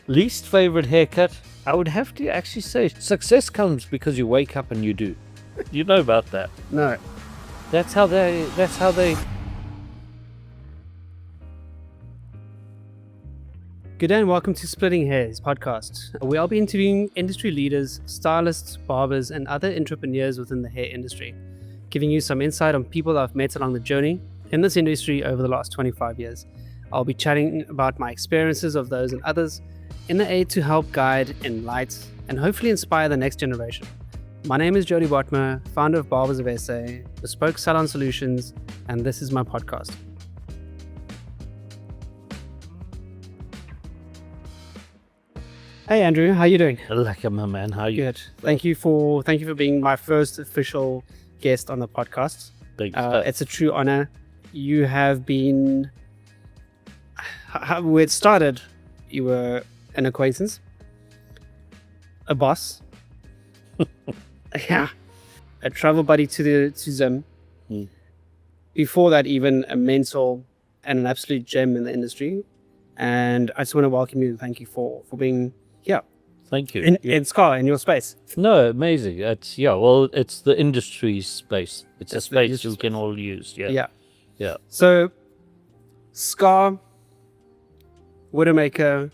Least favorite haircut? I would have to actually say success comes because you wake up and you do. You know about that? No. That's how they. Good day and welcome to Splitting Hairs podcast. I'll be interviewing industry leaders, stylists, barbers, and other entrepreneurs within the hair industry, giving you some insight on people I've met along the journey in this industry over the last 25 years. I'll be chatting about my experiences of those and others in the aid to help guide, enlighten, and hopefully inspire the next generation. My name is Jody Botma, founder of Barbers of SA, Bespoke Salon Solutions, and this is my podcast. Hey Andrew, how you doing? Like my man, how you? Good. Thank you for being my first official guest on the podcast. It's a true honor. You have been where it started. You were an acquaintance, a boss, yeah, a travel buddy to Zim. Before that, even a mentor and an absolute gem in the industry. And I just want to welcome you and thank you for being here. Thank you. In Scar, in your space. No, amazing. It's the industry space. It's a space you can all use. Yeah. So, Scar, Widowmaker,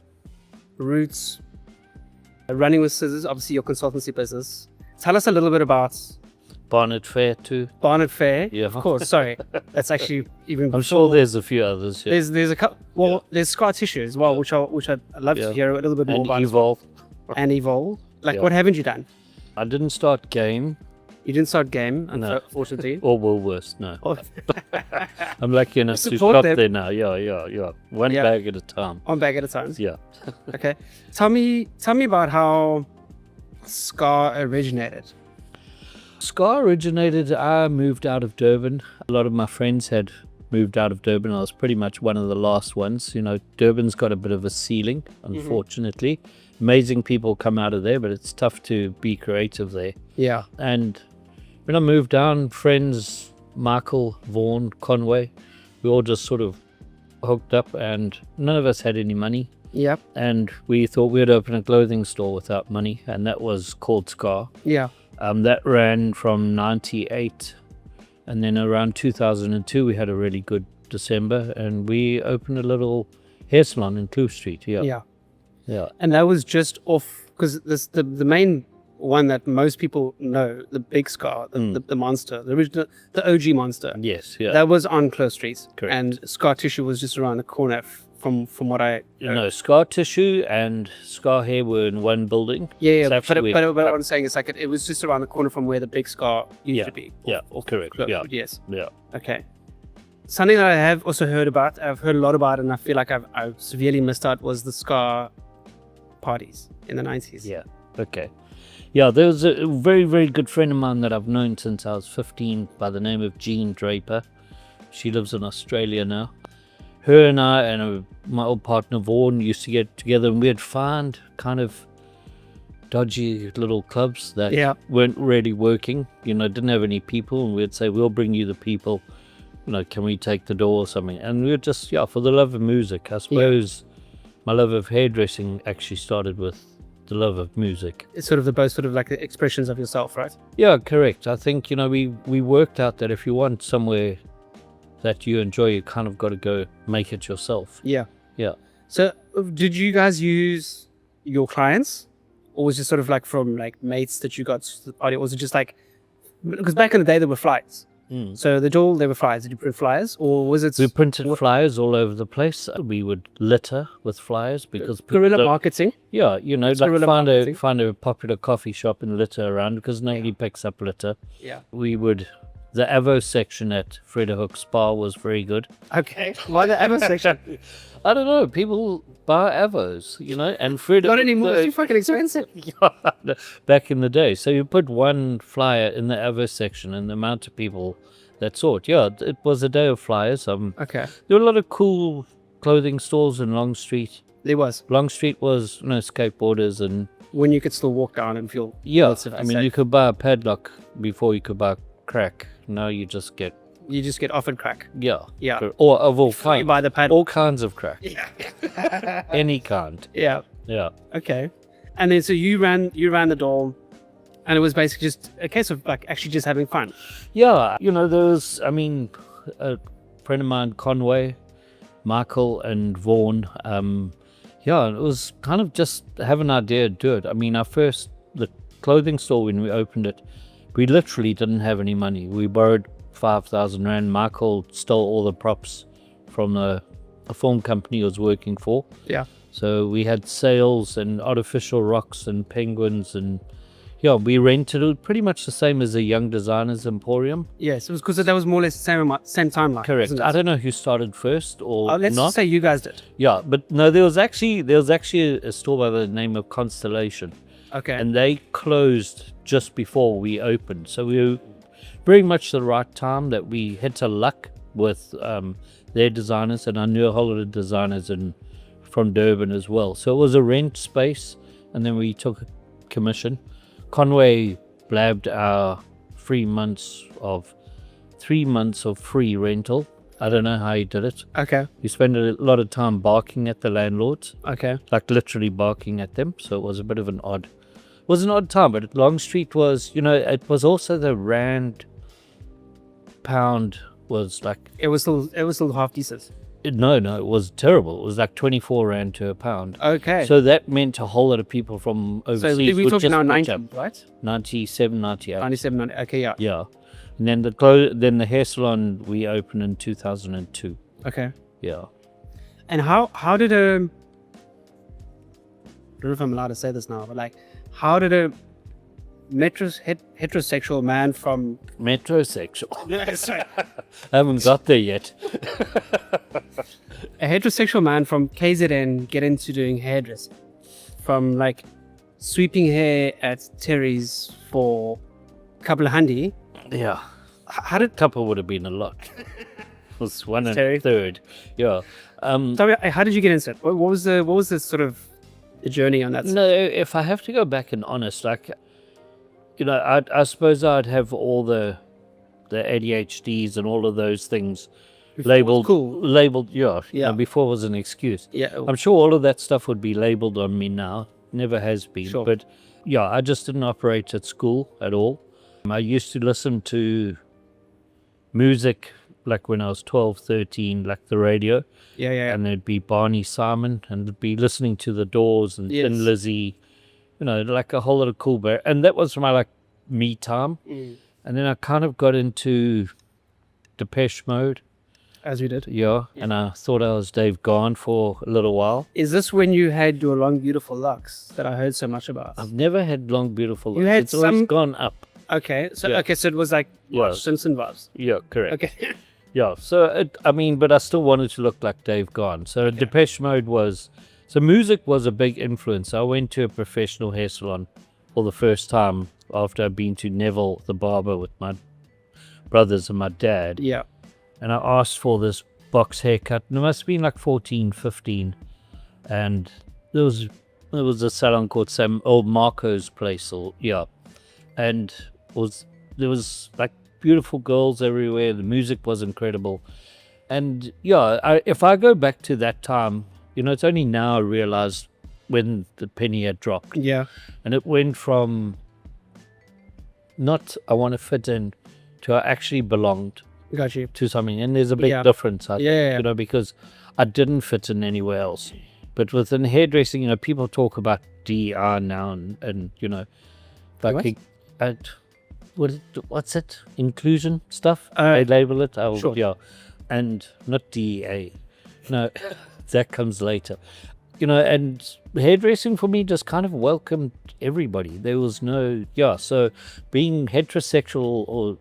Roots, Running with Scissors, obviously your consultancy business. Tell us a little bit about Barnet Fair too. Barnet Fair. Yeah. Of course. Sorry. That's actually even before. I'm sure there's a few others. Yeah. There's a couple. Well, there's Scar Tissue as well, which I'd love to hear a little bit more And about. Evolve. And Evolve. What haven't you done? I didn't start Game. You didn't start Game, No. unfortunately. Or Woolworths, no. Oh. I'm lucky enough to Support stop them. there now. Yeah. One bag at a time. One bag at a time. Yeah. Okay. Tell me about how Scar originated. Scar originated, I moved out of Durban. A lot of my friends had moved out of Durban. I was pretty much one of the last ones. You know, Durban's got a bit of a ceiling, unfortunately. Amazing people come out of there, but it's tough to be creative there. Yeah. And when I moved down, friends, Michael, Vaughan, Conway, we all just sort of hooked up and none of us had any money. Yep. And we thought we'd open a clothing store without money, and that was called Scar. Yeah. That ran from 98, and then around 2002 we had a really good December, and we opened a little hair salon in Kloof Street. Yeah. And that was just off because the main one that most people know, the big Scar, the monster, the original, the OG monster. Yes. Yeah. That was on Kloof Street. Correct. And Scar Tissue was just around the corner from what I know. No, Scar Tissue and Scar Hair were in one building. Yeah. It's But actually what I'm saying is it was just around the corner from where the big Scar used to be. Correct. Kloof. Yes. Yeah. Okay. Something that I have also heard about, I've heard a lot about, and I feel like I've severely missed out, was the Scar parties in the 90s. Yeah. Okay. Yeah, there was a very, very good friend of mine that I've known since I was 15 by the name of Jean Draper. She lives in Australia now. Her and I and my old partner Vaughan used to get together, and we'd find kind of dodgy little clubs that weren't really working, didn't have any people, and we'd say, we'll bring you the people, can we take the door or something? And we'd just, for the love of music. I suppose my love of hairdressing actually started with the love of music. It's sort of like the expressions of yourself, right? Yeah, correct. I think, we worked out that if you want somewhere that you enjoy, you kind of got to go make it yourself. Yeah. So did you guys use your clients, or was it sort of like from like mates that you got to the party, or was it just like, because back in the day there were flyers, so there were flyers. Did you print flyers, or was it? We printed flyers all over the place. We would litter with flyers because guerrilla marketing. Yeah, Marketing. find a popular coffee shop and litter around, because nobody picks up litter. Yeah. The Avo section at Freda Hook Spa was very good. Okay. Why the Avo section? I don't know. People buy Avos, and Freda. Not anymore. It's too fucking expensive. Back in the day. So you put one flyer in the Avo section, and the amount of people that saw it. Yeah, it was a day of flyers. Okay. There were a lot of cool clothing stores in Long Street. There was. Long Street was, skateboarders and. When you could still walk down and feel. Yeah. I mean, you could buy a padlock before you could buy crack. Now you just get You just get offered crack. Yeah. Yeah. Or of all You kinds. buy the paddle. All kinds of crack. Yeah. Any kind. Yeah. Yeah. Okay. And then so you ran the door, and it was basically just a case of like actually just having fun. Yeah. There was, a friend of mine, Conway, Michael and Vaughan. It was kind of just have an idea to do it. The clothing store, when we opened it, we literally didn't have any money. We borrowed 5,000 Rand. Michael stole all the props from a film company he was working for. Yeah. So we had sails and artificial rocks and penguins, and we rented it pretty much the same as a Young Designers Emporium. Yes, it was because that was more or less the same timeline. Correct. Isn't it? I don't know who started first or Let's not. just say you guys did. Yeah, but no, there was actually a store by the name of Constellation. Okay. And they closed just before we opened. So we were very much the right time that we hit a luck with their designers, and I knew a whole lot of designers from Durban as well. So it was a rent space, and then we took a commission. Conway blabbed our 3 months of free rental. I don't know how he did it. Okay. He spent a lot of time barking at the landlords. Okay. Like literally barking at them. So it was a bit of an odd time, but Long Street was, it was also the Rand pound was like... It was still half decent. No, it was terrible. It was like 24 Rand to a pound. Okay. So that meant a whole lot of people from overseas. So we're would talking just now pitch 90, up. right? 97, 98. 97, 90. Okay, yeah. Yeah. And then the hair salon we opened in 2002. Okay. Yeah. And how did I don't know if I'm allowed to say this now, but like, how did a heterosexual man from... Metrosexual. Yeah, sorry. I haven't got there yet. A heterosexual man from KZN get into doing hairdressing? From like sweeping hair at Terry's for a couple of handy. Yeah. How did... Couple would have been a lot. It was one and Terry. third. Yeah. Sorry, how did you get into it? What was the sort of the journey on that? No, if I have to go back and honest, like, I suppose I'd have all the ADHDs and all of those things labeled. Cool. Labeled, yeah. Yeah. Before was an excuse. Yeah. I'm sure all of that stuff would be labeled on me now. Never has been. Sure. But yeah, I just didn't operate at school at all. I used to listen to music like when I was 12, 13, like the radio. Yeah. And there'd be Barney Simon, and it'd be listening to The Doors and Yes. Thin Lizzy, like a whole lot of cool bear. And that was my like me time. Mm. And then I kind of got into Depeche Mode. As you did. Yeah. And I thought I was Dave Gahan for a little while. Is this when you had your long, beautiful locks that I heard so much about? I've never had long, beautiful You looks. had It's always some- gone up. Okay. So Yeah. so it was like Yeah. Simpson vibes. Yeah, correct. Okay. Yeah, so but I still wanted to look like Dave Gahan. So Depeche Mode so music was a big influence. I went to a professional hair salon for the first time after I'd been to Neville, the barber, with my brothers and my dad. Yeah. And I asked for this box haircut, and it must have been like 14, 15. And there was a salon called old Marco's place, and there was like beautiful girls everywhere. The music was incredible. And if I go back to that time, it's only now I realized when the penny had dropped. Yeah. And it went from not I want to fit in to I actually belonged Got you. to something. And there's a big Yeah. difference, Yeah. because I didn't fit in anywhere else. But within hairdressing, people talk about DEI now and like what's it? Inclusion stuff? They label it. Sure. Yeah. And not DEA. No, that comes later. And hairdressing for me just kind of welcomed everybody. There was no, so being heterosexual or,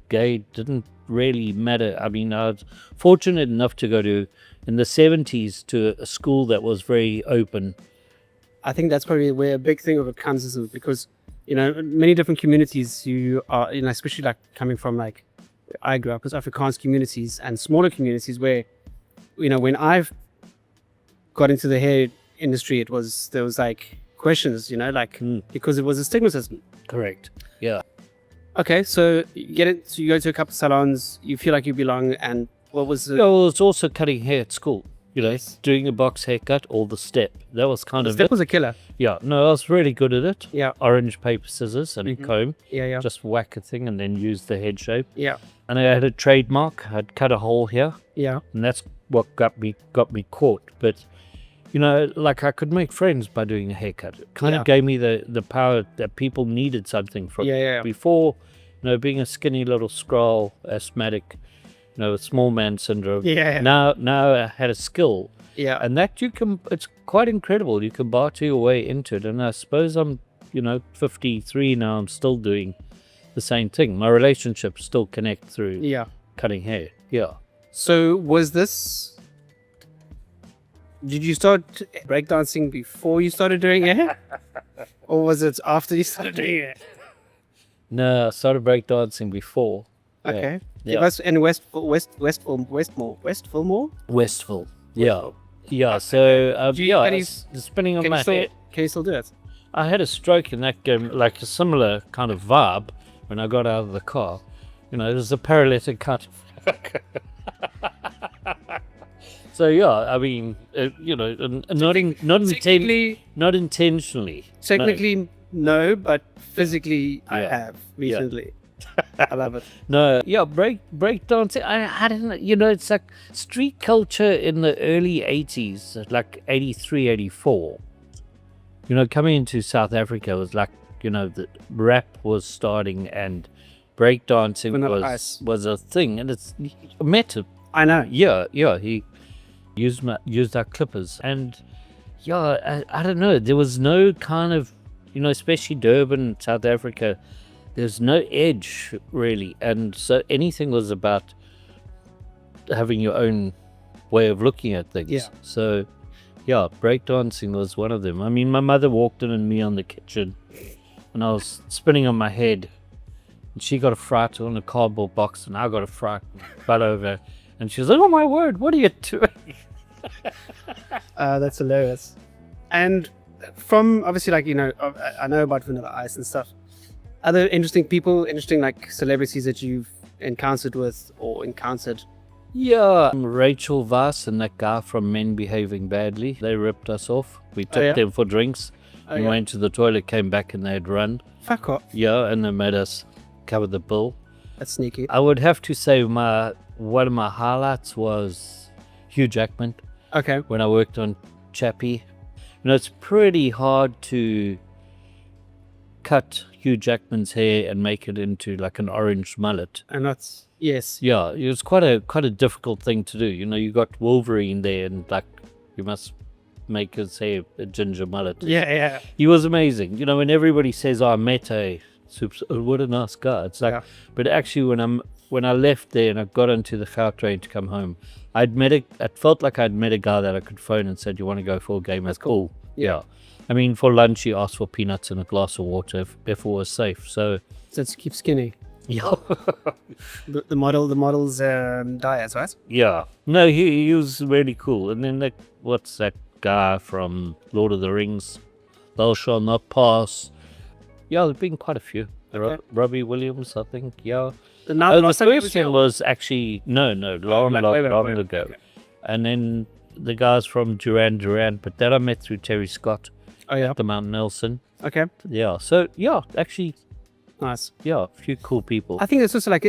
gay didn't really matter. I was fortunate enough to go to, in the 70s, to a school that was very open. I think that's probably where a big thing of it comes is because, many different communities you are, especially like coming from like, I grew up as Afrikaans communities and smaller communities where, when I've got into the hair industry, there was like questions, because it was a stigmatism. Correct. Yeah. Okay, so you get it. So you go to a couple of salons, you feel like you belong, and what was the Yeah, well, it's also cutting hair at school. Yes. Doing a box haircut or the step. That was kind of step it. was a killer? Yeah, no, I was really good at it. Yeah. Orange paper scissors and a comb. Yeah. Just whack a thing and then use the head shape. Yeah. And I had a trademark. I'd cut a hole here, Yeah. and that's what got me caught. But like I could make friends by doing a haircut. It kind of gave me the power that people needed something from. Yeah. Before, being a skinny little scroll, asthmatic, with small man syndrome. Yeah. Now I had a skill. Yeah. And that it's quite incredible. You can barter your way into it. And I suppose I'm, 53 now. I'm still doing the same thing. My relationships still connect through cutting hair. Yeah. So did you start breakdancing before you started doing it? Or was it after you started doing it? No, I started breakdancing before. Okay. Yeah. It was in Westville Mall? Westville. Yeah. Yeah. So, I was spinning on my hair. Can you still do it? I had a stroke in that game, like a similar kind of vibe when I got out of the car. It was a paralytic cut. So I mean, not intentionally. Technically, no, but physically, I Yeah. have recently. I love it. No, breakdancing. I don't know. It's like street culture in the early 80s, like 83, 84. Coming into South Africa was like, the rap was starting and breakdancing was a thing, and it's I met him. I know. Yeah, he used our clippers, and I don't know. There was no kind of, especially Durban, South Africa. There's no edge really, and so anything was about having your own way of looking at things. Yeah. So, breakdancing was one of them. I mean, my mother walked in on me on the kitchen, and I was spinning on my head, and she got a fright on a cardboard box, and I got a fright butt over, and she was like, "Oh my word, what are you doing?" That's hilarious. And from obviously, I know about Vanilla Ice and stuff. Other interesting like celebrities that you've encountered with or encountered? Yeah, Rachel Vass and that guy from Men Behaving Badly. They ripped us off. We took them for drinks. We went to the toilet, came back, and they'd run. Fuck off. Yeah, and they made us cover the bill. That's sneaky. I would have to say one of my highlights was Hugh Jackman. Okay. When I worked on Chappie. It's pretty hard to cut Hugh Jackman's hair and make it into like an orange mullet. And that's, yes. Yeah, it was quite a difficult thing to do. You got Wolverine there, and like you must make his hair a ginger mullet. Yeah. He was amazing. When everybody says, "Oh, Mete, what a nice guy," it's like, but actually when I left there and I got onto the Gautrain to come home, I felt like I'd met a guy that I could phone and said, "You want to go for a game?" That's cool. Yeah. I mean, for lunch, he asked for peanuts and a glass of water if it was safe. So to keep skinny. Yeah. the model's diet, right? Yeah. No, he was really cool. And then what's that guy from Lord of the Rings? Thou shalt not pass. Yeah, there's been quite a few. Okay. Robbie Williams, I think. Yeah. The first one was actually long ago. Okay. And then the guys from Duran, but that I met through Terry Scott. Oh yeah. The Mount Nelson. Okay. Yeah. So actually, nice. Yeah, a few cool people. I think it's also like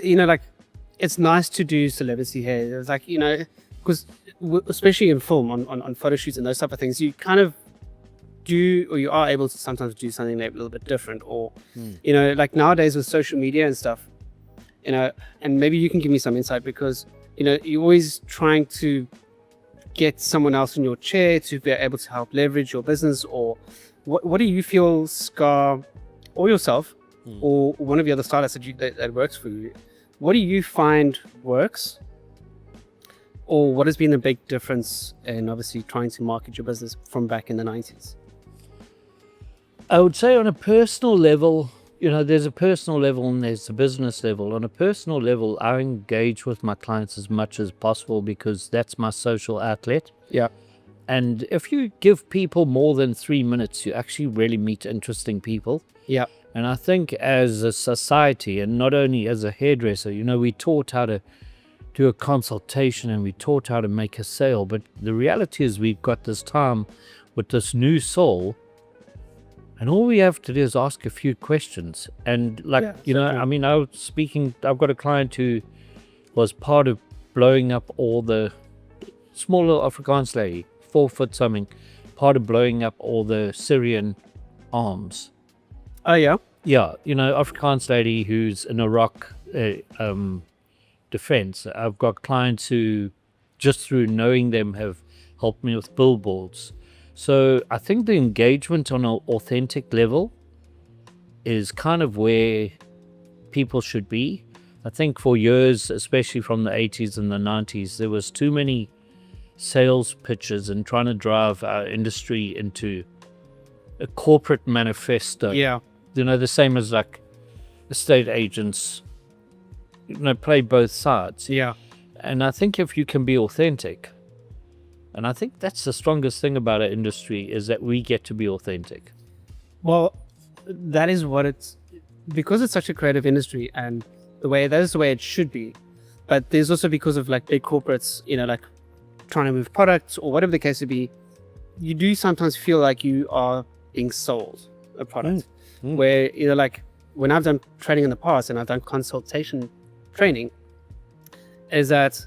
it's nice to do celebrity hair. It's like because especially in film on photo shoots and those type of things, you kind of do, or you are able to sometimes do something a little bit different, or like nowadays with social media and stuff, and maybe you can give me some insight, because you're always trying to get someone else in your chair to be able to help leverage your business, or what do you feel, Scar, or yourself, or one of the other stylists that works for you, what do you find works, or what has been the big difference in obviously trying to market your business from back in the 90s? I would say on a personal level, there's a personal level and there's a business level. On a personal level, I engage with my clients as much as possible because that's my social outlet. Yeah. And if you give people more than 3 minutes, you actually really meet interesting people. Yeah. And I think as a society, and not only as a hairdresser, we taught how to do a consultation and we taught how to make a sale. But the reality is we've got this time with this new soul, and all we have to do is ask a few questions. And I've got a client who was part of blowing up all the small little Afrikaans lady, 4 foot something, part of blowing up all the Syrian arms. Oh, yeah? Yeah, Afrikaans lady who's in Iraq defense. I've got clients who, just through knowing them, have helped me with billboards. So I think the engagement on an authentic level is kind of where people should be. I think for years, especially from the 80s and the 90s, there was too many sales pitches and trying to drive our industry into a corporate manifesto. Yeah. The same as like estate agents, play both sides. Yeah. And I think if you can be authentic, and I think that's the strongest thing about our industry, is that we get to be authentic. Well, that is what it's, because it's such a creative industry, and that is the way it should be. But there's also, because of like big corporates, like trying to move products or whatever the case would be, you do sometimes feel like you are being sold a product. Where like when I've done training in the past and I've done consultation training, is that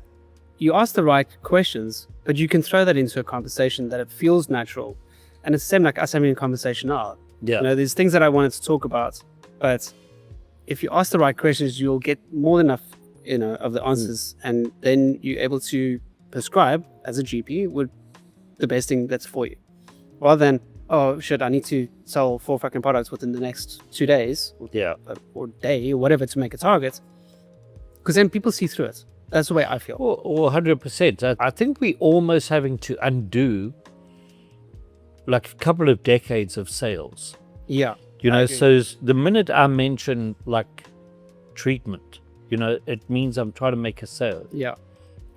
you ask the right questions, but you can throw that into a conversation that it feels natural. And it's the same like us having a conversation now. Yeah. There's things that I wanted to talk about, but if you ask the right questions, you'll get more than enough, of the answers, and then you're able to prescribe as a GP with the best thing that's for you, rather than, oh shit, I need to sell 4 fucking products within the next 2 days, or day, or whatever, to make a target, because then people see through it. That's the way I feel. Or 100%. I think we're almost having to undo like a couple of decades of sales. Yeah. So the minute I mention like treatment, it means I'm trying to make a sale. Yeah.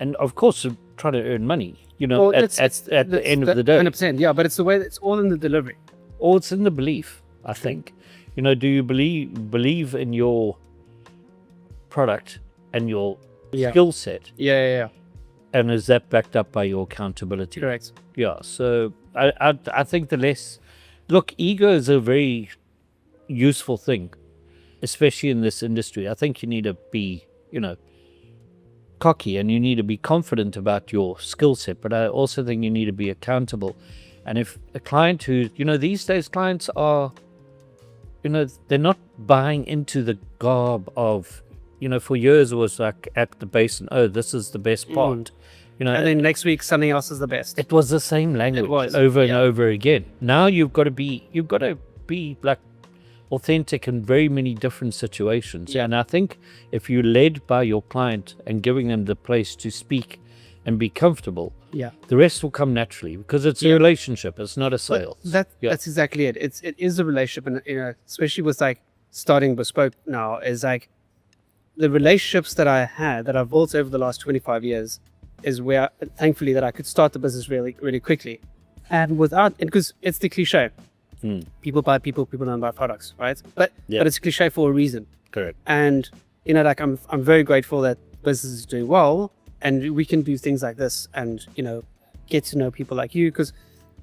And of course, I'm trying to earn money, at the end of the day. 100%, yeah, but it's the way, it's all in the delivery. Or it's in the belief, I think. Do you believe in your product and your skill set? Yeah. And is that backed up by your accountability? Correct. Yeah, so I think ego is a very useful thing, especially in this industry. I think you need to be, cocky, and you need to be confident about your skill set, but I also think you need to be accountable. And if a client who, these days clients are, they're not buying into the garb of, for years it was like at the base and, oh, this is the best part. And then next week something else is the best. It was the same language over and over again. Now you've got to be like authentic in very many different situations. And I think if you're led by your client and giving them the place to speak and be comfortable, the rest will come naturally, because it's a relationship. It's not a sale. That's exactly it. It is a relationship, and especially with like starting Bespoke now, is like the relationships that I had that I've built over the last 25 years is where, thankfully, that I could start the business really, really quickly, and because it's the cliche. People buy people don't buy products, right? But it's a cliche for a reason. Correct. And like I'm very grateful that business is doing well, and we can do things like this, and get to know people like you, because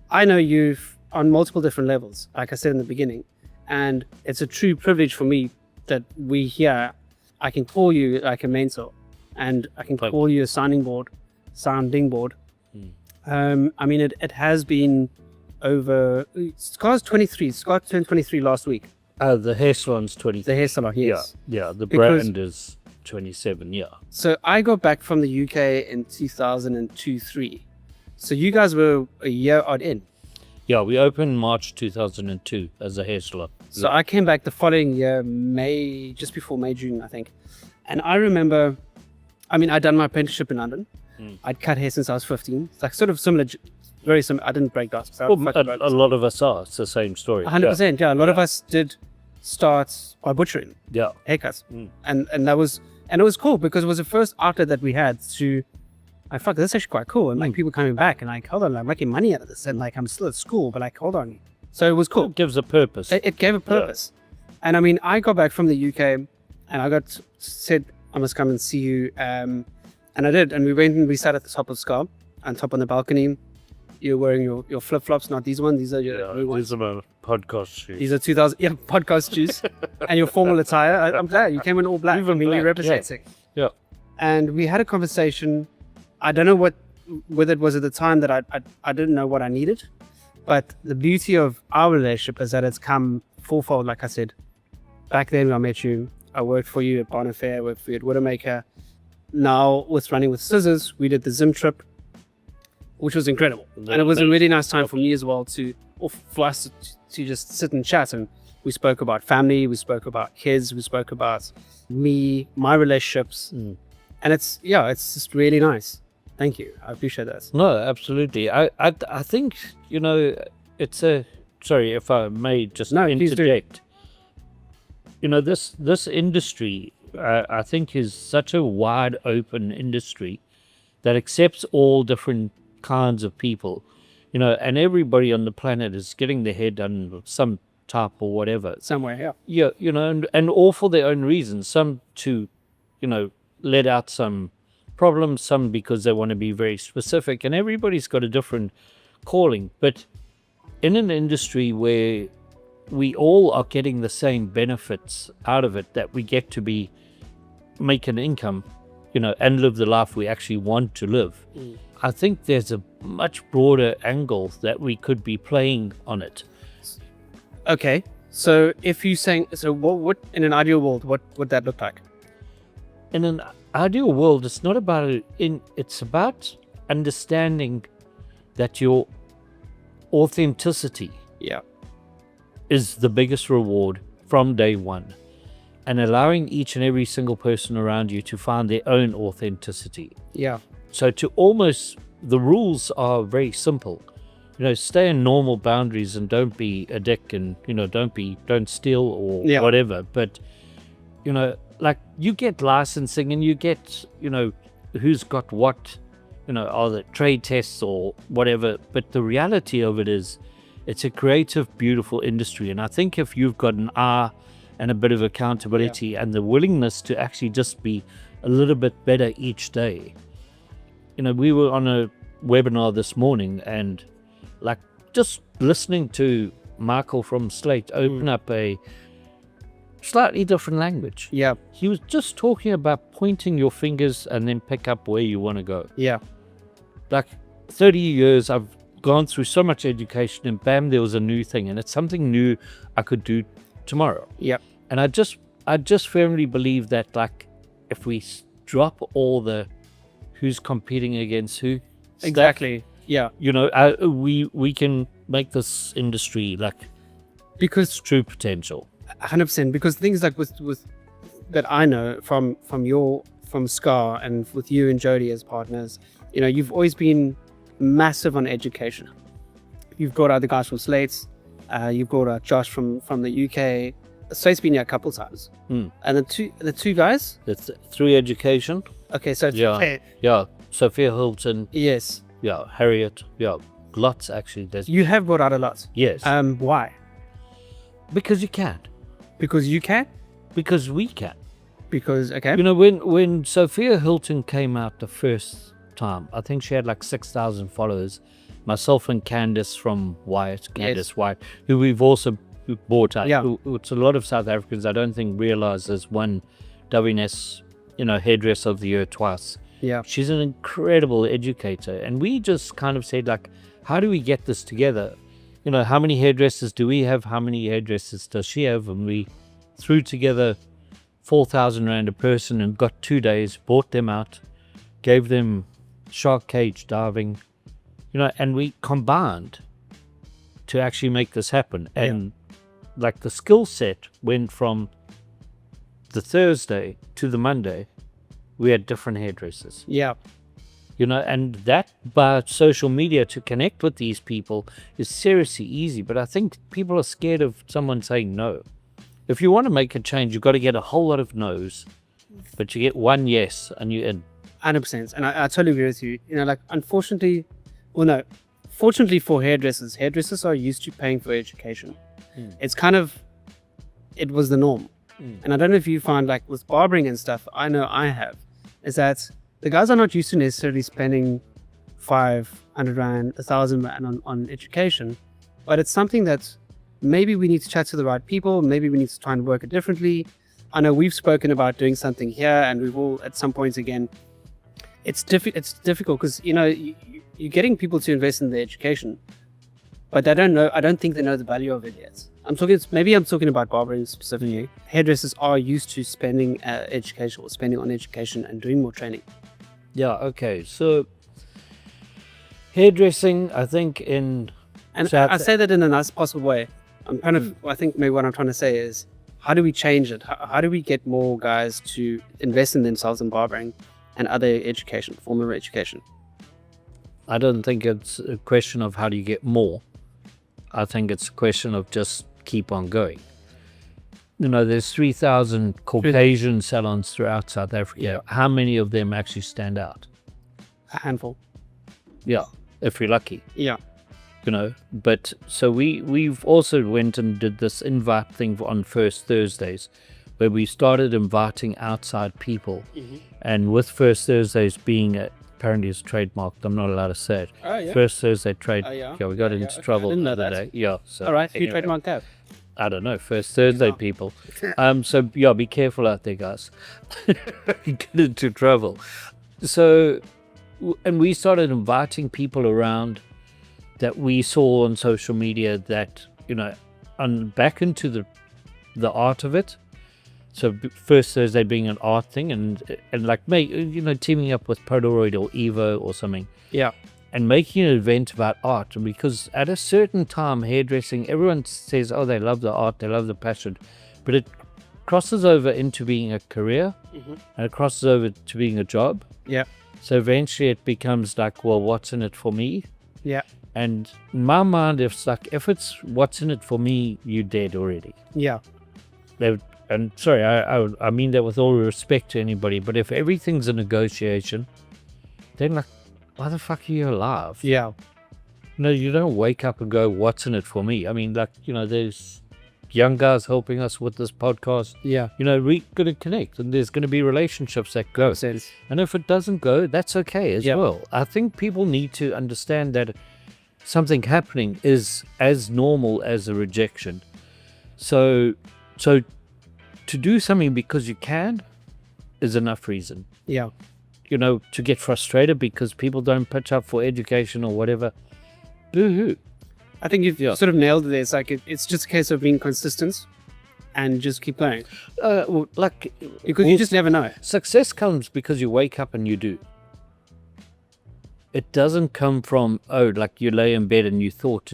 I know you on multiple different levels, like I said in the beginning, and it's a true privilege for me that I can call you like a mentor, and I can call you a sounding board. It has been over. Scott's 23. Scott turned 23 last week. The hair salon's 23. The hair salon, yes. Yeah. The brand is 27. Yeah. So I got back from the UK in 2002-3. So you guys were a year odd in. Yeah, we opened March 2002 as a hair salon. So I came back the following year, just before May, June, I think. And I remember, I'd done my apprenticeship in London. I'd cut hair since I was 15. It's like sort of similar, very similar. I didn't break dance. A lot of us are. It's the same story. 100%. Yeah, a lot of us did start by butchering. Yeah. Haircuts. And it was cool, because it was the first outlet that we had to, this is actually quite cool. And like people coming back and like, hold on, I'm making money out of this. And like, I'm still at school, but like, hold on. So it was cool. It gives a purpose. It gave a purpose. And I mean, I got back from the UK and I got said, I must come and see you. And I did. And we went and we sat at the top of Scar, on top on the balcony. You're wearing your flip-flops, not these ones. These are your new ones. These are my podcast shoes. These are 2000, podcast shoes. And your formal attire. I'm glad you came in all black. Even I mean, black, you're representing. Yeah. And we had a conversation. I don't know whether it was at the time that I didn't know what I needed. But the beauty of our relationship is that it's come fourfold, like I said. Back then when I met you, I worked for you at Barn Fair, I worked for you at Widowmaker. Now with Running with Scissors, we did the Zim trip, which was incredible. And it was a really nice time for me as well for us to just sit and chat. And we spoke about family, we spoke about kids, we spoke about my relationships. And it's just really nice. Thank you. I appreciate that. No, absolutely. I think, it's sorry if I may just interject. This industry, I think, is such a wide open industry that accepts all different kinds of people, and everybody on the planet is getting their hair done of some type or whatever. Somewhere, yeah. Yeah, and all for their own reasons. Some to, let out some problems, some because they want to be very specific, and everybody's got a different calling. But in an industry where we all are getting the same benefits out of it, that we get to make an income, and live the life we actually want to live. I think there's a much broader angle that we could be playing on it. Okay, so if you're saying, what in an ideal world, what would that look like? In an ideal world, it's not about it's about understanding that your authenticity is the biggest reward from day one, and allowing each and every single person around you to find their own authenticity. So the rules are very simple. Stay in normal boundaries and don't be a dick, and don't steal or whatever. But like, you get licensing and you get who's got what, are the trade tests or whatever. But the reality of it is, it's a creative, beautiful industry. And I think if you've got an eye and a bit of accountability and the willingness to actually just be a little bit better each day. We were on a webinar this morning, and like, just listening to Michael from Slate open up a slightly different language. He was just talking about pointing your fingers and then pick up where you want to go. Like, 30 years I've gone through so much education, and bam, there was a new thing, and it's something new I could do tomorrow. And I just firmly believe that, like, if we drop all the who's competing against who, exactly, we can make this industry because true potential. 100%. Because things like with that I know from Scar and with you and Jody as partners, you've always been massive on education. You've got other guys from Slates, you've got Josh from the UK. Slate's been here a couple times, and the two guys. It's through education. Okay, so Sophia Hilton. Yes. Harriet. Lots actually. You have brought out a lot. Yes. Why? Because you can. Because you can. Because we can. Because okay. When Sophia Hilton came out the first time, I think she had like 6,000 followers. Myself and Candice from Candice White, who we've also bought out. It's a lot of South Africans I don't think realize there's one WNS, hairdresser of the year twice. She's an incredible educator, and we just kind of said, like, how do we get this together? How many hairdressers do we have? How many hairdressers does she have? And we threw together 4,000 Rand a person and got 2 days, bought them out, gave them shark cage diving, and we combined to actually make this happen. And like, the skill set went from the Thursday to the Monday, we had different hairdressers. And that by social media to connect with these people is seriously easy. But I think people are scared of someone saying no. If you want to make a change, you've got to get a whole lot of no's, but you get one yes and you're in. 100%. And I totally agree with you. Unfortunately, fortunately for hairdressers are used to paying for education. It's kind of it was the norm. And I don't know if you find, like with barbering and stuff, I know I have, is that the guys are not used to necessarily spending 500 Rand, 1,000 Rand on education, but it's something that maybe we need to chat to the right people. Maybe we need to try and work it differently. I know we've spoken about doing something here, and we will at some points again. It's difficult because, you know, you're getting people to invest in their education, but they don't know. I don't think they know the value of it yet. I'm talking about barbering specifically. Hairdressers are used to spending education or spending on education and doing more training. Yeah, okay. So hairdressing, I think And I say that in a nice possible way. I think maybe what I'm trying to say is, how do we change it? How do we get more guys to invest in themselves in barbering and other education, formal education? I don't think it's a question of how do you get more. I think it's a question of just keep on going. You know, there's 3,000 Caucasian salons throughout South Africa. Yeah. How many of them actually stand out? A handful. Yeah, if you're lucky. Yeah. You know, but so we've also went and did this invite thing on First Thursdays, where we started inviting outside people. And with First Thursdays being apparently it's trademarked, I'm not allowed to say it. Oh, yeah. First Thursday trade. Yeah. We got into Okay. trouble I didn't know the other that. day. Yeah. So All right. Who anyway, trademarked that? I don't know. First Thursday people. So yeah, be careful out there, guys. Get into trouble. So, and we started inviting people around that we saw on social media that, you know, back into the art of it. So First Thursday being an art thing, and like teaming up with Polaroid or Evo or something. Yeah. And making an event about art, because at a certain time, hairdressing, everyone says, oh, they love the art, they love the passion, but it crosses over into being a career, and it crosses over to being a job. Yeah. So eventually it becomes like, well, what's in it for me? Yeah. And in my mind, if it's what's in it for me, you're dead already. Yeah. And sorry, I mean that with all respect to anybody, but if everything's a negotiation, then like, why the fuck are you alive? Yeah. No, you don't wake up and go, what's in it for me? I mean, like, you know, there's young guys helping us with this podcast. Yeah. You know, we're going to connect, and there's going to be relationships that go. Sense. And if it doesn't go, that's okay as well. I think people need to understand that something happening is as normal as a rejection. So to do something because you can is enough reason. Yeah. You know, to get frustrated because people don't pitch up for education or whatever. Boo-hoo. I think you've sort of nailed it there. It's like it's just a case of being consistent and just keep going. Because you just never know. Success comes because you wake up and you do. It doesn't come from, like you lay in bed and you thought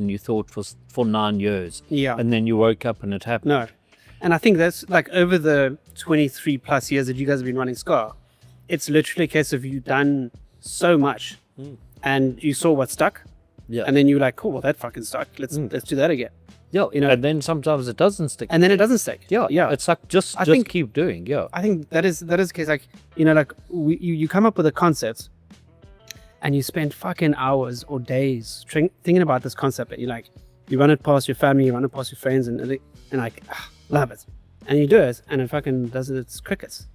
for 9 years. Yeah. And then you woke up and it happened. No. And I think that's like over the 23 plus years that you guys have been running Scar, it's literally a case of you done so much and you saw what stuck. Yeah. And then you're like, cool, well, that fucking stuck. Let's do that again. Yeah. You know, and then sometimes it doesn't stick. And then it doesn't stick. Yeah. Yeah. It's like just keep doing. Yeah. I think that is the case. Like, you know, like you come up with a concept and you spend fucking hours or days thinking about this concept, and you run it past your family, you run it past your friends, and like, love it. And you do it, and it fucking does it's crickets.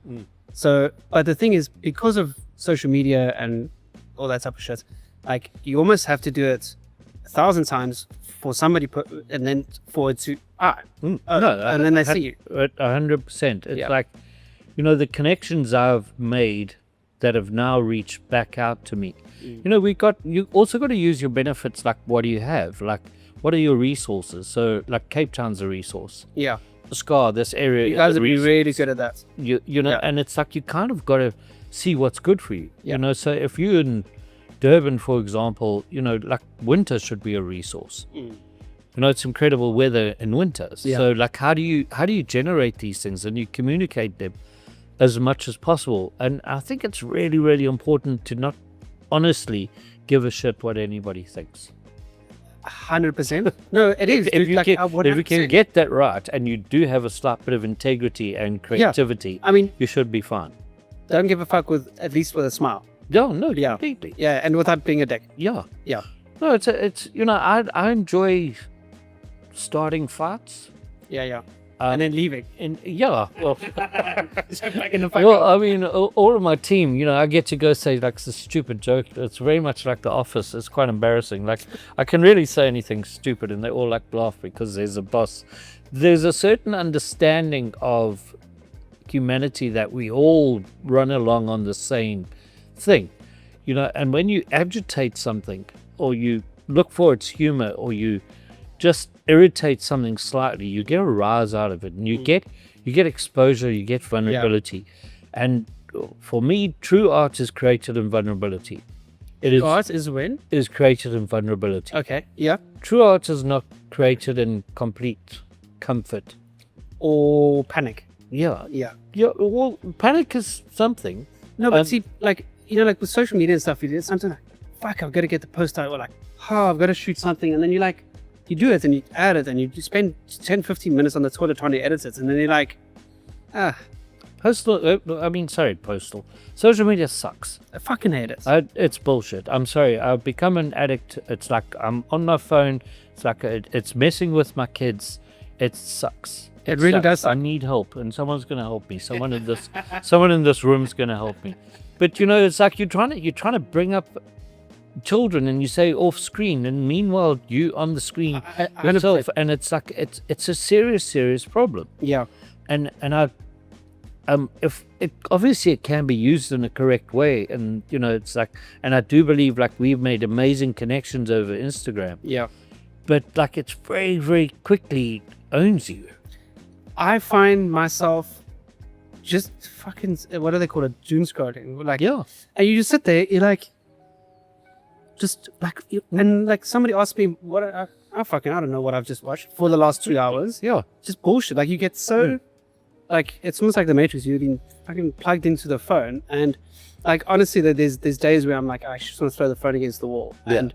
So, but the thing is, because of social media and all that type of shit, like, you almost have to do it 1,000 times for somebody and then for it to and then they see you 100%. It's like, you know, the connections I've made that have now reached back out to me. You know, you also got to use your benefits. Like, what do you have? Like, what are your resources? So, like, Cape Town's a resource. Yeah. Scar, this area. You guys would be really good at that. You know, and it's like you kind of got to see what's good for you. Yeah. You know, so if you're in Durban, for example, you know, like winter should be a resource. You know, it's incredible weather in winters. Yeah. So, like, how do you generate these things and you communicate them as much as possible? And I think it's really, really important to not honestly give a shit what anybody thinks. 100%. No, it is. If you can get that right, and you do have a slight bit of integrity and creativity, I mean, you should be fine. Don't give a fuck at least with a smile. No, Yeah. completely. Yeah, and without being a dick. Yeah. Yeah. No, it's you know, I enjoy starting fights. Yeah. and then leaving. And yeah, well, Back in the well, I mean, all of my team, you know, I get to go say like it's a stupid joke. It's very much like The Office. It's quite embarrassing. Like I can really say anything stupid, and they all like laugh because there's a boss. There's a certain understanding of humanity that we all run along on the same thing, you know. And when you agitate something, or you look for its humor, or you just irritate something slightly, you get a rise out of it, and you get exposure, you get vulnerability. And for me, true art is created in vulnerability. Art is created in vulnerability. Okay. Yeah. True art is not created in complete comfort Or panic. yeah Yeah. well, panic is something. No, but see, like, you know, like with social media and stuff, you do something like, fuck, I've got to get the post out, or like, I've got to shoot something, and then you like, you do it and you add it, and you spend 10, 15 minutes on the toilet trying to edit it, and then you're like, Postal social media sucks. I fucking hate it. It's bullshit. I'm sorry, I've become an addict. It's like I'm on my phone. It's like it's messing with my kids. It sucks. It really sucks. does suck. I need help, and someone's gonna help me. Someone in this room's gonna help me. But you know, it's like you're trying to bring up children, and you say off screen, and meanwhile you on the screen yourself, and it's like it's a serious problem. Yeah. And if it obviously it can be used in a correct way, and you know, it's like, and I do believe like we've made amazing connections over Instagram. Yeah. But like it's very, very quickly owns you. I find myself just fucking, what do they call it? Doom scrolling. Like, Yeah. and you just sit there, you're like, just like, and like somebody asked me what I don't know what I've just watched for the last 2 hours. Yeah. Just bullshit. Like you get so, like, it's almost like the Matrix. You've been fucking plugged into the phone, and like honestly, there's days where I'm like, I just want to throw the phone against the wall. Yeah. And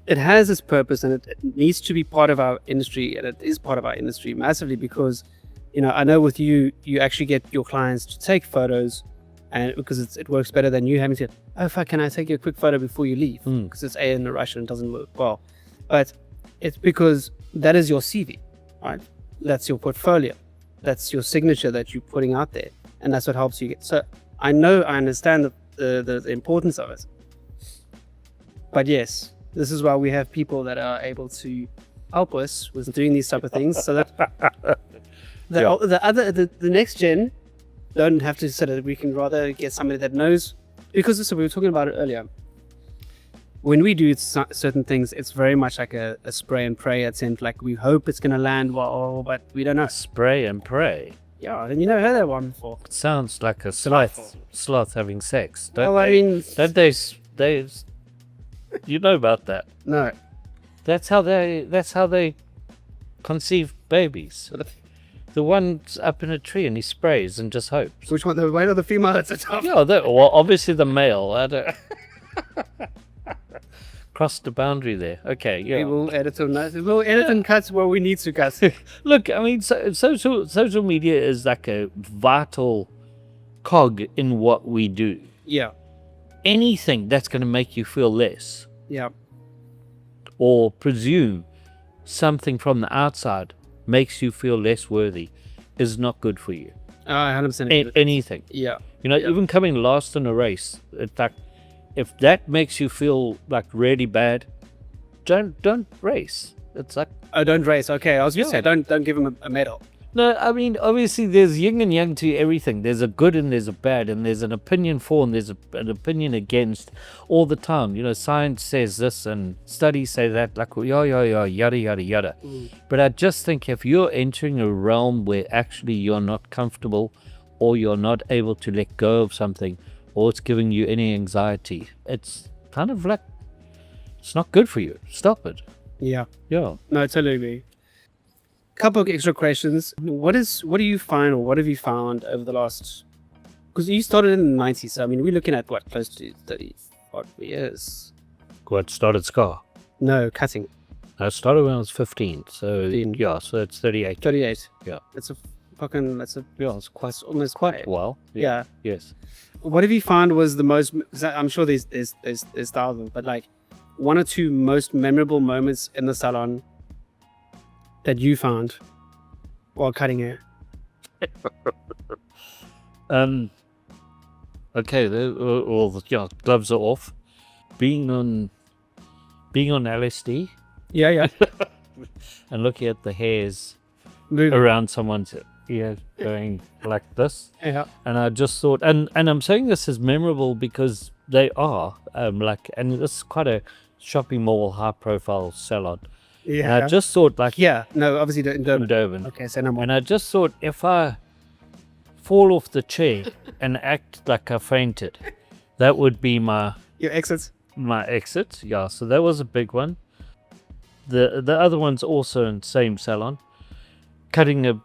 it has its purpose, and it needs to be part of our industry, and it is part of our industry massively because, you know, I know with you actually get your clients to take photos, and because it works better than you having to, oh fuck, can I take you a quick photo before you leave? Because it's in a rush and it doesn't work well. But it's because that is your CV, right? That's your portfolio. That's your signature that you're putting out there, and that's what helps you get. So I understand the importance of it. But yes, this is why we have people that are able to help us with doing these type of things, so that the next gen don't have to sit it. We can rather get somebody that knows, because so we were talking about it earlier. When we do certain things, it's very much like a spray and pray attempt. Like we hope it's going to land well, but we don't know. Spray and pray. Yeah, and you never heard that one before. It sounds like a sloth having sex. Don't they? You know about that? No. That's how they conceive babies. The one's up in a tree and he sprays and just hopes. Which one? The male or the female at the top? Yeah, well, obviously the male. I don't crossed the boundary there. Okay, yeah. We will edit and cut where we need to cut. Look, I mean, social media is like a vital cog in what we do. Yeah. Anything that's going to make you feel less, Yeah. or presume something from the outside makes you feel less worthy, is not good for you. 100%. Anything. Yeah. You know, even coming last in a race, in fact, if that makes you feel like really bad, don't race. It's like, Oh, don't race. Okay, I was going to say, don't give him a medal. no, I mean, obviously there's yin and yang to everything. There's a good and there's a bad, and there's an opinion for and there's an opinion against all the time. You know, science says this and studies say that, like, yada, yada. But I just think if you're entering a realm where actually you're not comfortable, or you're not able to let go of something, or it's giving you any anxiety, it's kind of like, it's not good for you. Stop it. Yeah. Yeah. No, I totally agree. Couple of extra questions. What do you find, or what have you found over the last, because you started in the 90s, so I mean we're looking at what, close to 30 years. What started Scar? No, cutting. I started when I was 15, so yeah, so it's 38. 38. Yeah. It's it's quite almost quite a while. Yeah. Yes. What have you found was the most, I'm sure there's thousands, but like one or two most memorable moments in the salon that you found, while cutting hair? Okay, gloves are off. Being on LSD Yeah. and looking at the hairs Moving. around someone's ear going like this, Yeah. and I just thought, and I'm saying this is memorable because they are and this is quite a shopping mall, high profile salon. Yeah. And I just thought, like, Yeah. No, obviously in in Durban. Durban. Okay, so no more. And I just thought, if I fall off the chair and act like I fainted, that would be my Your exits. exit. Yeah, so that was a big one. The other one's also in same salon, cutting a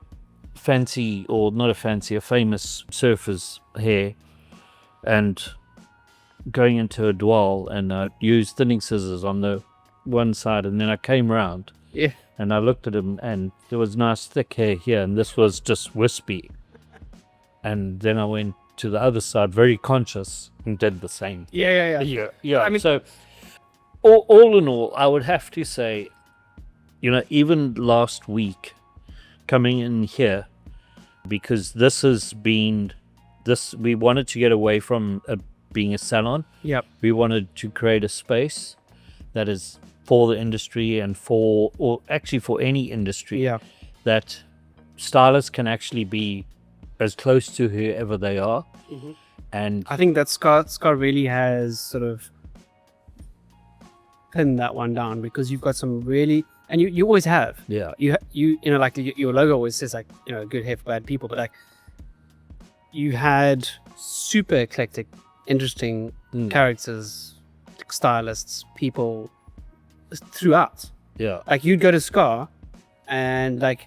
famous surfer's hair, and going into a dwell, and I used thinning scissors on the one side, and then I came round. Yeah. And I looked at him, and there was nice thick hair here, and this was just wispy. And then I went to the other side, very conscious, and did the same. Yeah. Yeah. I mean- So, all in all, I would have to say, even last week, coming in here, because we wanted to get away from being a salon. Yep. We wanted to create a space that is for the industry and actually for any industry, Yeah. that stylists can actually be as close to whoever they are. Mhm. And I think that Scott really has sort of pinned that one down, because you've got some really, and you always have. yeah, Like your logo always says, like, good hair for bad people, but like you had super eclectic, interesting characters, stylists, people throughout. yeah, Like you'd go to Scar, and like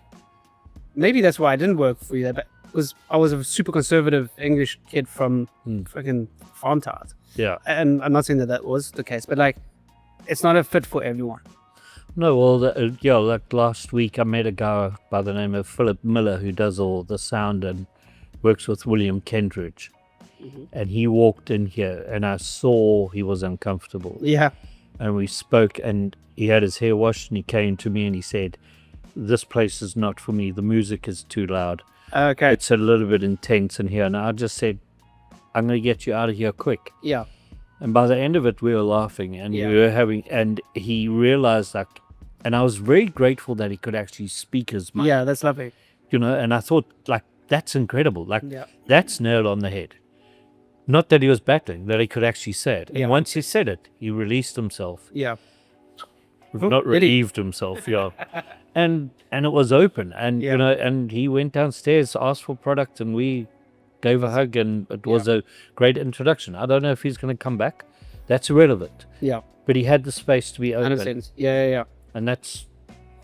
maybe that's why I didn't work for you there, but because I was a super conservative English kid from fucking farm towns. yeah. And I'm not saying that was the case, but like it's not a fit for everyone. No, well, like last week I met a guy by the name of Philip Miller who does all the sound and works with William Kentridge. And he walked in here, and I saw he was uncomfortable. Yeah. And we spoke, and he had his hair washed, and he came to me and he said, "This place is not for me. The music is too loud. Okay. It's a little bit intense in here." And I just said, "I'm going to get you out of here quick." Yeah. And by the end of it, we were laughing, and Yeah. we were and he realized, like, and I was very grateful that he could actually speak his mind, Yeah, that's lovely. and I thought, like, that's incredible. Like, Yeah. that's nailed on the head. Not that he was battling, that he could actually say it. Yeah. And once he said it, he released himself. Yeah. Not really? relieved himself, yeah. And it was open, and Yeah. and he went downstairs, asked for product, and we gave a hug, and it was a great introduction. I don't know if he's going to come back. That's irrelevant. Yeah. But he had the space to be I open, understand. Yeah. and that's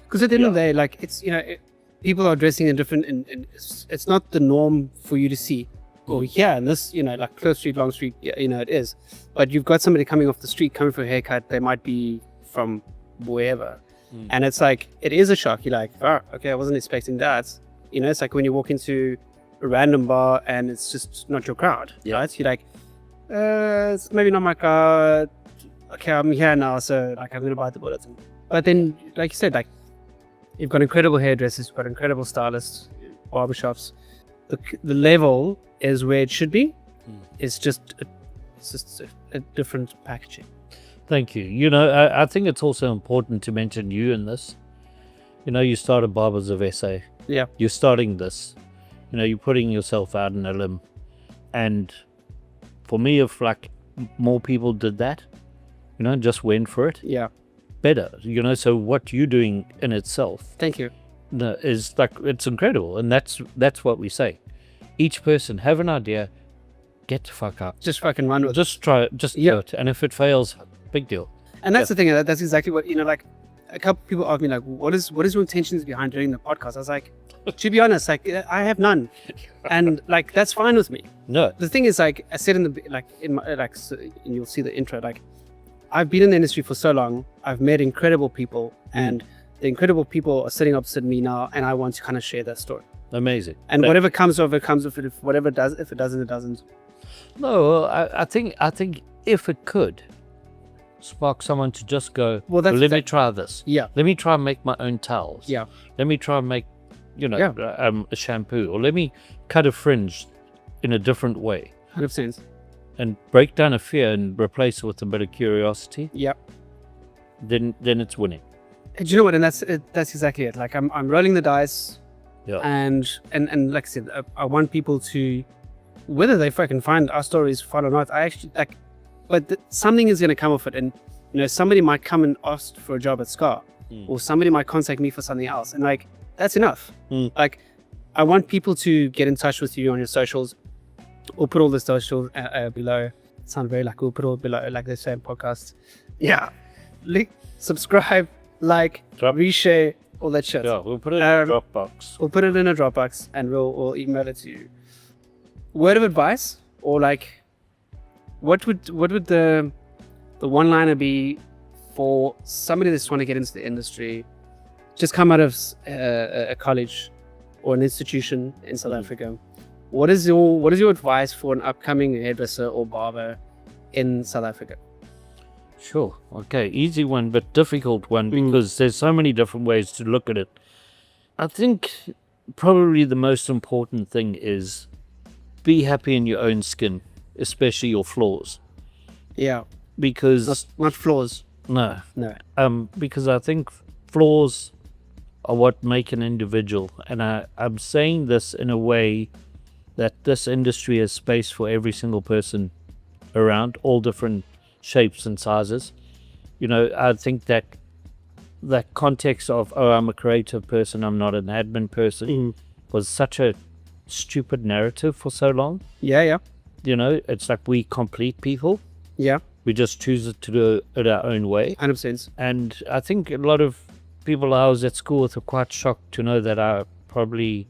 Because at the end of the day, like it's people are dressing in different, and it's not the norm for you to see. Or yeah, and this, like close street, long street, it is. But you've got somebody coming off the street, coming for a haircut. They might be from wherever, and it's like it is a shock. You're like, oh, okay, I wasn't expecting that. It's like when you walk into a random bar and it's just not your crowd. Yeah. Right? You're like, it's maybe not my crowd. Okay, I'm here now, so like I'm gonna buy the bulletin. But then, like you said, like you've got incredible hairdressers, you've got incredible stylists, barbershops. The level is where it should be. It's just a different packaging. Thank you. I think it's also important to mention you in this. You started Barbers of SA. Yeah. You're starting this. You're putting yourself out in a limb. And for me, if like more people did that, just went for it, Yeah. better. So what you're doing in itself Thank you. is like, it's incredible. And that's what we say. Each person have an idea, get the fuck up. Just fucking run with it. Just try it, just do it. And if it fails, big deal. And that's the thing. That's exactly what like. A couple people ask me like, "What is your intentions behind doing the podcast?" I was like, to be honest, like I have none, and like that's fine with me. No. The thing is, like I said in you'll see the intro. Like I've been in the industry for so long. I've met incredible people, and the incredible people are sitting opposite me now, and I want to kind of share that story. Amazing. And whatever comes of it comes of it. If whatever does, if it doesn't, it doesn't. No, I think if it could spark someone to just go, Well, that's let me try this. Yeah. Let me try and make my own towels. Yeah. Let me try and make a shampoo, or let me cut a fringe in a different way 100%. and break down a fear and replace it with a bit of curiosity, Yep. then it's winning. Do you know what? And that's exactly it. Like I'm rolling the dice, Yeah. and like I said, I want people to, whether they fucking find our stories fun or not, I actually like, but something is going to come of it. And somebody might come and ask for a job at Scar, or somebody might contact me for something else, and like that's enough. Like I want people to get in touch with you on your socials. We'll put all the socials below. Sound very like we'll put all below, like they say in podcasts. Yeah. Subscribe, like, reshare, all that shit. Yeah, we'll put it in a Dropbox. We'll put it in a Dropbox and we'll email it to you. Word of advice, or like, what would the one-liner be for somebody that's trying to get into the industry, just come out of a college or an institution in South Africa? What is your advice for an upcoming hairdresser or barber in South Africa? Sure. Okay. Easy one, but difficult one, because there's so many different ways to look at it. I think probably the most important thing is be happy in your own skin, especially your flaws. Yeah. Because not flaws. No. No. Because I think flaws are what make an individual, and I'm saying this in a way that this industry has space for every single person around, all different shapes and sizes. I think that context of, I'm a creative person, I'm not an admin person, was such a stupid narrative for so long. Yeah. It's like we complete people. Yeah. We just choose to do it our own way. 100%. And I think a lot of people I was at school with were quite shocked to know that I probably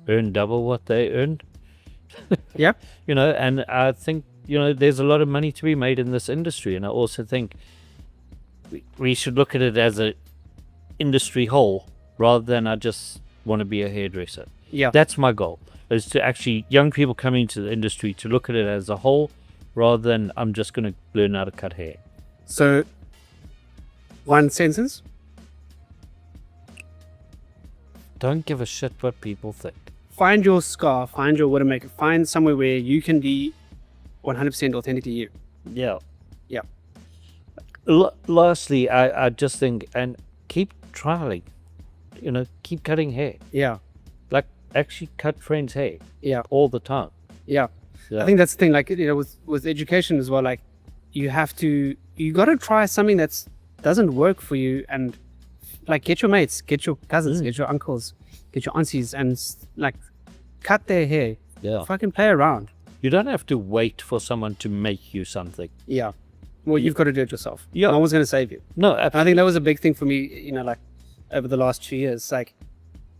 earned double what they earned. Yeah. And I think, there's a lot of money to be made in this industry. And I also think we should look at it as a industry whole, rather than I just want to be a hairdresser. Yeah. That's my goal, is to actually, young people coming into the industry, to look at it as a whole, rather than I'm just going to learn how to cut hair. So, one sentence. Don't give a shit what people think. Find your scarf, find your widowmaker, find somewhere where you can be 100% authentically you. Yeah. Yeah. Lastly, I just think, and keep trialing, keep cutting hair. Yeah. Like, actually cut friends' hair. Yeah. All the time. Yeah. Yeah. I think that's the thing, like, with education as well, like, you got to try something that doesn't work for you, and like, get your mates, get your cousins, get your uncles, get your aunties, and like, cut their hair. Yeah. Fucking play around. You don't have to wait for someone to make you something. Yeah. Well, you've got to do it yourself. Yeah. No one's going to save you. No, And I think that was a big thing for me, like, over the last 2 years. Like,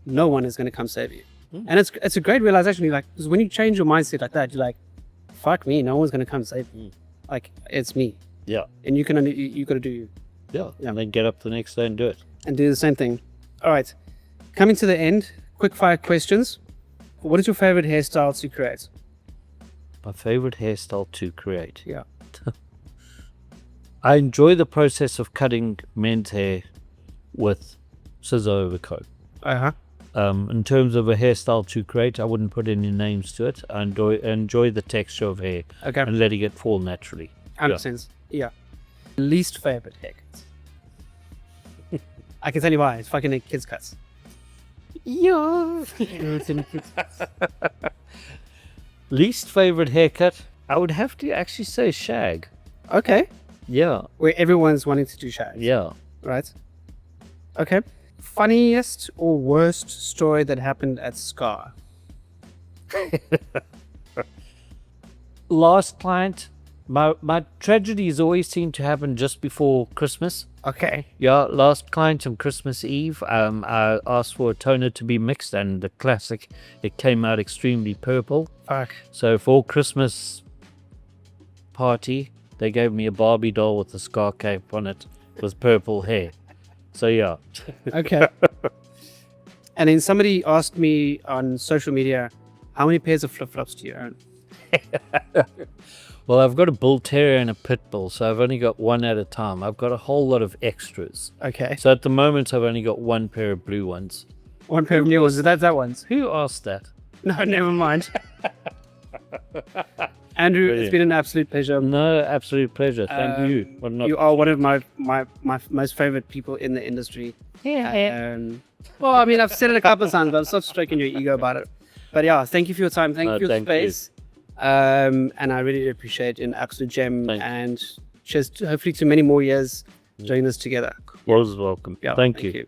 no one is going to come save you. And it's a great realization. Like, because when you change your mindset like that, you're like, fuck me, no one's going to come save me. Like, it's me. Yeah. And you got to do you. Yeah. And then get up the next day and do it. And do the same thing. All right. Coming to the end, quick fire questions. What is your favorite hairstyle to create? My favorite hairstyle to create. Yeah. I enjoy the process of cutting men's hair with scissor over comb. Uh-huh. In terms of a hairstyle to create, I wouldn't put any names to it. I enjoy the texture of hair, Okay. and letting it fall naturally. 100%. Yeah. Least favorite haircuts. I can tell you why. It's fucking kids' cuts. Yeah. Least favorite haircut, I would have to actually say shag. Okay. Yeah. Where everyone's wanting to do shags. Yeah. Right. Okay. Funniest or worst story that happened at Scar? Last client, my tragedies always seem to happen just before Christmas. Okay. Yeah, last client on Christmas Eve, I asked for a toner to be mixed, and the classic, it came out extremely purple. Fuck. So for Christmas party, they gave me a Barbie doll with a scar cape on it with purple hair. So yeah. Okay. And then somebody asked me on social media, how many pairs of flip-flops do you own? Well, I've got a bull terrier and a pit bull, so I've only got one at a time. I've got a whole lot of extras. Okay. So at the moment, I've only got one pair of blue ones. One pair of new ones. That one's. Who asked that? No, never mind. Andrew, Brilliant. it's been an absolute pleasure. No, absolute pleasure. Thank you. Well, not, You are one of my most favorite people in the industry. yeah. Well, I mean, I've said it a couple of times, but I'm not stroking your ego about it. But yeah, thank you for your time. Thank you for your space. And I really appreciate it. An absolute gem. Thank you. And cheers, hopefully, to many more years doing this together. Was welcome. Yeah, Thank you.